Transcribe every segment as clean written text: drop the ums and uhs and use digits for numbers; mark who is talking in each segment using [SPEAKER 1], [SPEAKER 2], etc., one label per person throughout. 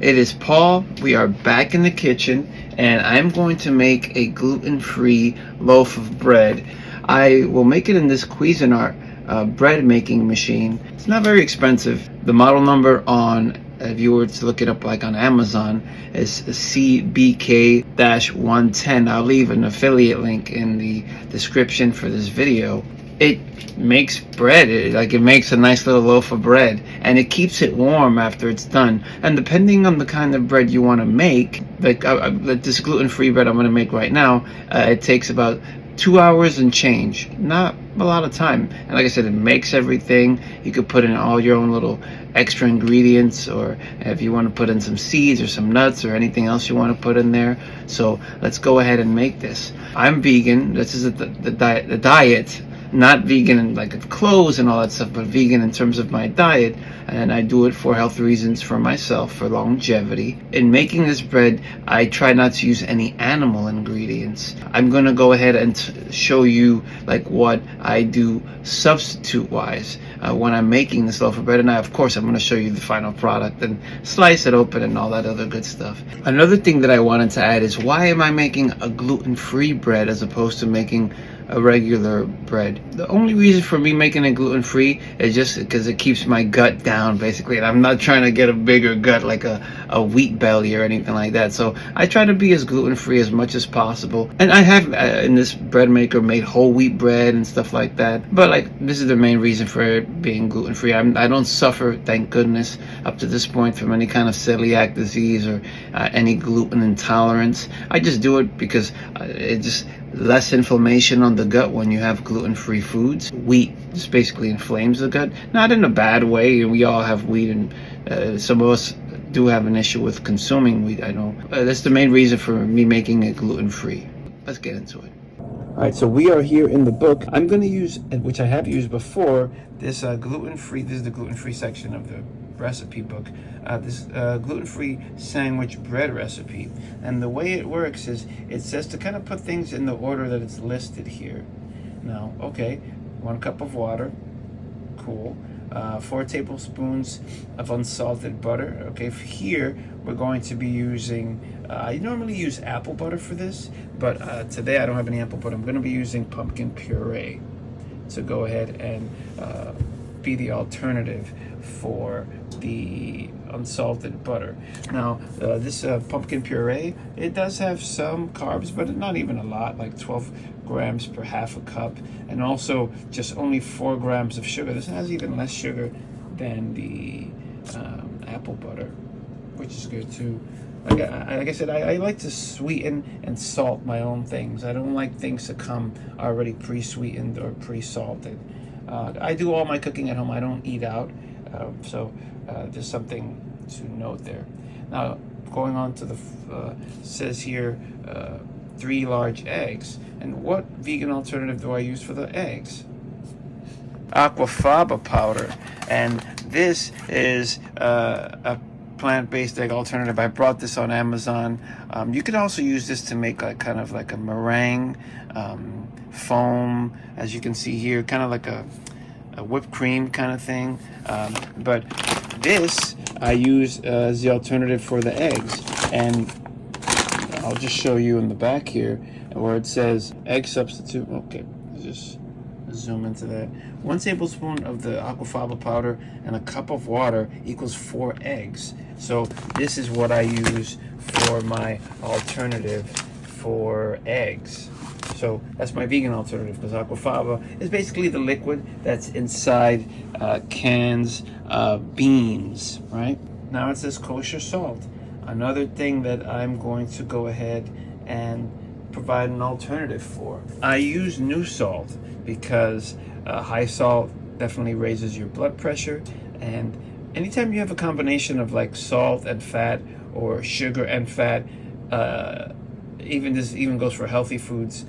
[SPEAKER 1] It is Paul. We are back in the kitchen, and I'm going to make a gluten-free loaf of bread. I will make it in this Cuisinart bread making machine. It's not very expensive. The model number on, if you were to look it up like on Amazon, is CBK-110. I'll leave an affiliate link in the description for this video. It makes bread, it makes a nice little loaf of bread, and it keeps it warm after it's done. And depending on the kind of bread you want to make, like this gluten-free bread I'm going to make right now, it takes about 2 hours and change, not a lot of time. And like I said, it makes everything. You could put in all your own little extra ingredients, or if you want to put in some seeds or some nuts or anything else you want to put in there. So let's go ahead and make this. I'm vegan. This is the diet. Not vegan in like clothes and all that stuff, but vegan in terms of my diet, and I do it for health reasons, for myself, for longevity. In making this bread, I try not to use any animal ingredients. I'm gonna go ahead and show you like what I do substitute wise when I'm making this loaf of bread, and of course I'm gonna show you the final product and slice it open and all that other good stuff. Another thing that I wanted to add is, why am I making a gluten-free bread as opposed to making a regular bread? The only reason for me making it gluten-free is just because it keeps my gut down, basically, and I'm not trying to get a bigger gut like a wheat belly or anything like that. So I try to be as gluten-free as much as possible, and I have in this bread maker made whole wheat bread and stuff like that, but like this is the main reason for it being gluten-free. I don't suffer, thank goodness, up to this point from any kind of celiac disease or any gluten intolerance. I just do it because it just less inflammation on the gut when you have gluten-free foods. Wheat just basically inflames the gut, not in a bad way. We all have wheat, and some of us do have an issue with consuming wheat, I know. That's the main reason for me making it gluten-free. Let's get into it. All right, so we are here in the book. I'm going to use, which I have used before, this gluten-free. This is the gluten-free section of the recipe book. This gluten-free sandwich bread recipe. And the way it works is, it says to kind of put things in the order that it's listed here. Now, okay, 1 cup of water. Cool. 4 tablespoons of unsalted butter. Okay, here we're going to be using, I normally use apple butter for this, but today I don't have any apple butter. I'm going to be using pumpkin puree to go ahead and be the alternative for the unsalted butter. Now, this pumpkin puree, it does have some carbs, but not even a lot, like 12 grams per half a cup, and also just only 4 grams of sugar. This has even less sugar than the apple butter, which is good too. Like I said, I like to sweeten and salt my own things. I don't like things to come already pre-sweetened or pre-salted. I do all my cooking at home. I don't eat out, so there's something to note there. Now, going on to the says here 3 large eggs. And what vegan alternative do I use for the eggs? Aquafaba powder, and this is a plant-based egg alternative. I brought this on Amazon. You could also use this to make like kind of like a meringue foam, as you can see here, kind of like a whipped cream kind of thing. But this I use as the alternative for the eggs, and I'll just show you in the back here where it says egg substitute. Okay, just zoom into that. 1 tablespoon of the aquafaba powder and a cup of water equals 4 eggs. So this is what I use for my alternative for eggs. So that's my vegan alternative, because aquafaba is basically the liquid that's inside cans of beans, right? Now it says kosher salt. Another thing that I'm going to go ahead and provide an alternative for. I use new salt because high salt definitely raises your blood pressure, and anytime you have a combination of like salt and fat or sugar and fat, this even goes for healthy foods,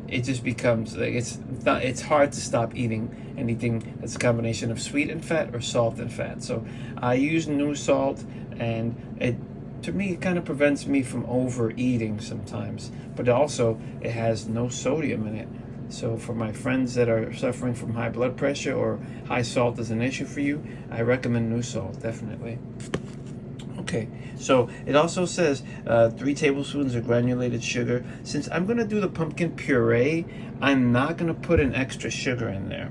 [SPEAKER 1] it just becomes like it's hard to stop eating anything that's a combination of sweet and fat or salt and fat. So I use new salt, and to me, it kind of prevents me from overeating sometimes, but also it has no sodium in it. So for my friends that are suffering from high blood pressure or high salt is an issue for you, I recommend new salt, definitely. Okay, so it also says 3 tablespoons of granulated sugar. Since I'm going to do the pumpkin puree, I'm not going to put an extra sugar in there.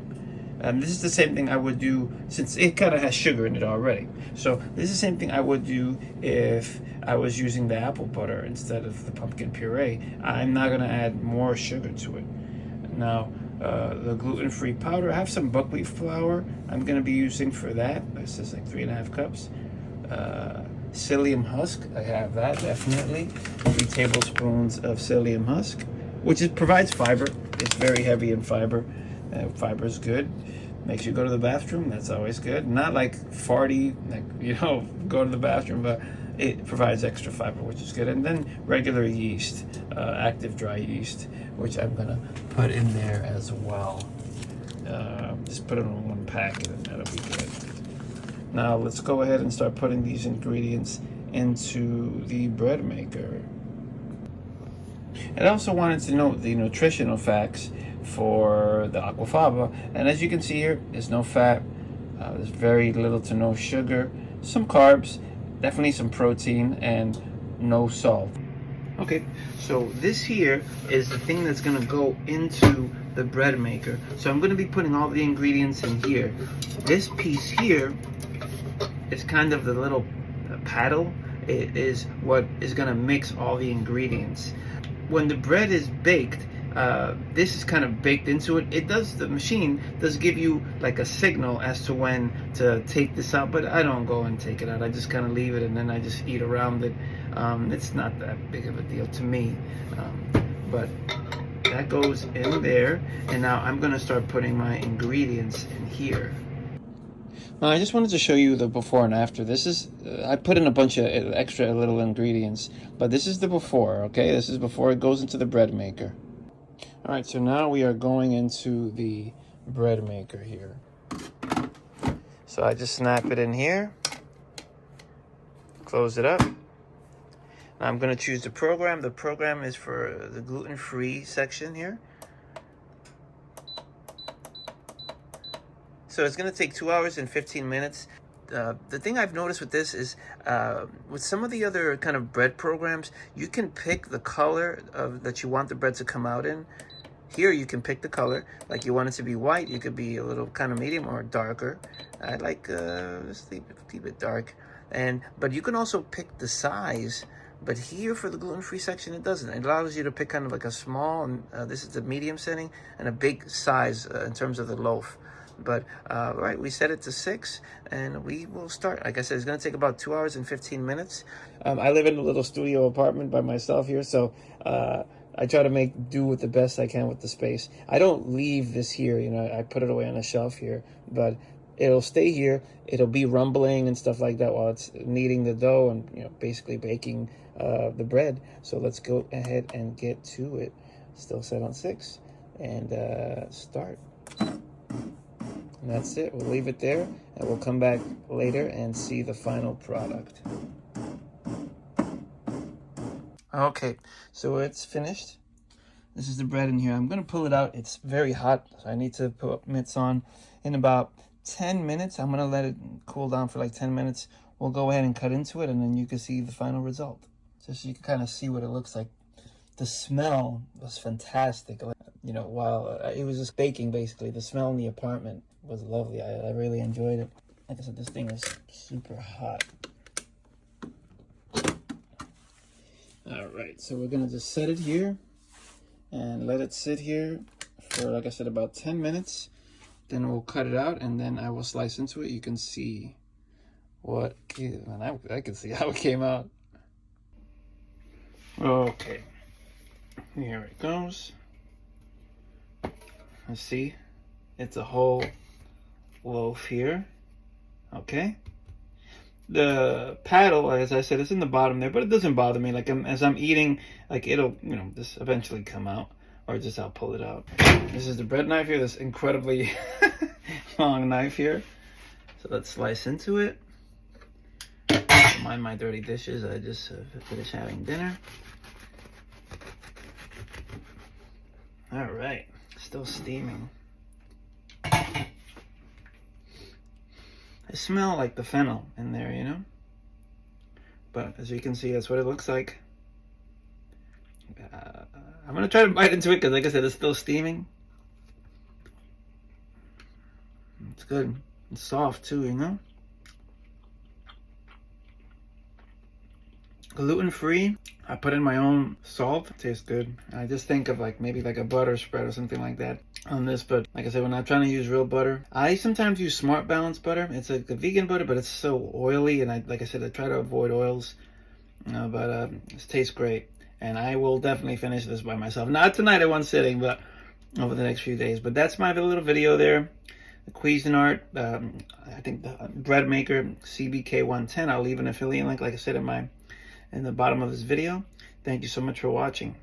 [SPEAKER 1] This is the same thing I would do, since it kind of has sugar in it already. So this is the same thing I would do if I was using the apple butter instead of the pumpkin puree. I'm not going to add more sugar to it. Now, the gluten-free powder, I have some buckwheat flour I'm going to be using for that. This is like 3.5 cups. Psyllium husk, I have that definitely. 3 tablespoons of psyllium husk, which provides fiber. It's very heavy in fiber. Fiber is good. Makes you go to the bathroom. That's always good. Not like farty, like, you know, go to the bathroom, but it provides extra fiber, which is good. And then regular yeast, active dry yeast, which I'm gonna put in there as well. Just put it in one packet and that'll be good. Now let's go ahead and start putting these ingredients into the bread maker. And I also wanted to note the nutritional facts for the aquafaba. And as you can see here, there's no fat, there's very little to no sugar, some carbs, definitely some protein, and no salt. Okay, so this here is the thing that's gonna go into the bread maker. So I'm gonna be putting all the ingredients in here. This piece here is kind of the little paddle. It is what is gonna mix all the ingredients. When the bread is baked, this is kind of baked into it. The machine does give you like a signal as to when to take this out, but I don't go and take it out. I just kind of leave it and then I just eat around it. It's not that big of a deal to me, but that goes in there. And now I'm gonna start putting my ingredients in here. I just wanted to show you the before and after. This is, I put in a bunch of extra little ingredients, but this is the before, okay? This is before it goes into the bread maker. All right, so now we are going into the bread maker here. So I just snap it in here, close it up. Now I'm gonna choose the program. The program is for the gluten-free section here. So it's going to take 2 hours and 15 minutes. The thing I've noticed with this is with some of the other kind of bread programs, you can pick the color that you want the bread to come out in. Here you can pick the color. Like you want it to be white, you could be a little kind of medium or darker. I like, let's keep it dark. But you can also pick the size. But here for the gluten-free section, it doesn't. It allows you to pick kind of like a small, and this is the medium setting, and a big size in terms of the loaf. But right, we set it to 6 and we will start. Like I said, it's going to take about 2 hours and 15 minutes. I live in a little studio apartment by myself here, so I try to make do with the best I can with the space. I don't leave this here, you know, I put it away on a shelf here, but it'll stay here. It'll be rumbling and stuff like that while it's kneading the dough and, you know, basically baking the bread. So let's go ahead and get to it. Still set on 6 and start. And that's it. We'll leave it there and we'll come back later and see the final product. Okay, so it's finished. This is the bread in here. I'm going to pull it out. It's very hot, so I need to put mitts on. In about 10 minutes, I'm going to let it cool down for like 10 minutes. We'll go ahead and cut into it and then you can see the final result. Just so you can kind of see what it looks like. The smell was fantastic. You know, while it was just baking, basically, the smell in the apartment was lovely. I really enjoyed it. Like I said, this thing is super hot. All right, so we're gonna just set it here and let it sit here for, like I said, about 10 minutes. Then we'll cut it out and then I will slice into it. You can see what, and I can see how it came out. Okay, here it goes. Let's see, it's a whole loaf here. Okay, the paddle, as I said, is in the bottom there, but it doesn't bother me. Like as I'm eating, like it'll, you know, just eventually come out, or just I'll pull it out. This is the bread knife here, this incredibly long knife here. So let's slice into it. Don't mind my dirty dishes, I just finished having dinner. All right, still steaming. I smell like the fennel in there, you know? But as you can see, that's what it looks like. I'm gonna try to bite into it because, like I said, it's still steaming. It's good. It's soft too, you know. Gluten-free. I put in my own salt. It tastes good. I just think of like maybe like a butter spread or something like that on this. But like I said, we're not trying to use real butter. I sometimes use Smart Balance butter. It's like a vegan butter, but it's so oily. And like I said, I try to avoid oils. But it tastes great. And I will definitely finish this by myself. Not tonight at one sitting, but over the next few days. But that's my little video there. The Cuisinart, I think the bread maker CBK110. I'll leave an affiliate link, like I said, in the bottom of this video. Thank you so much for watching.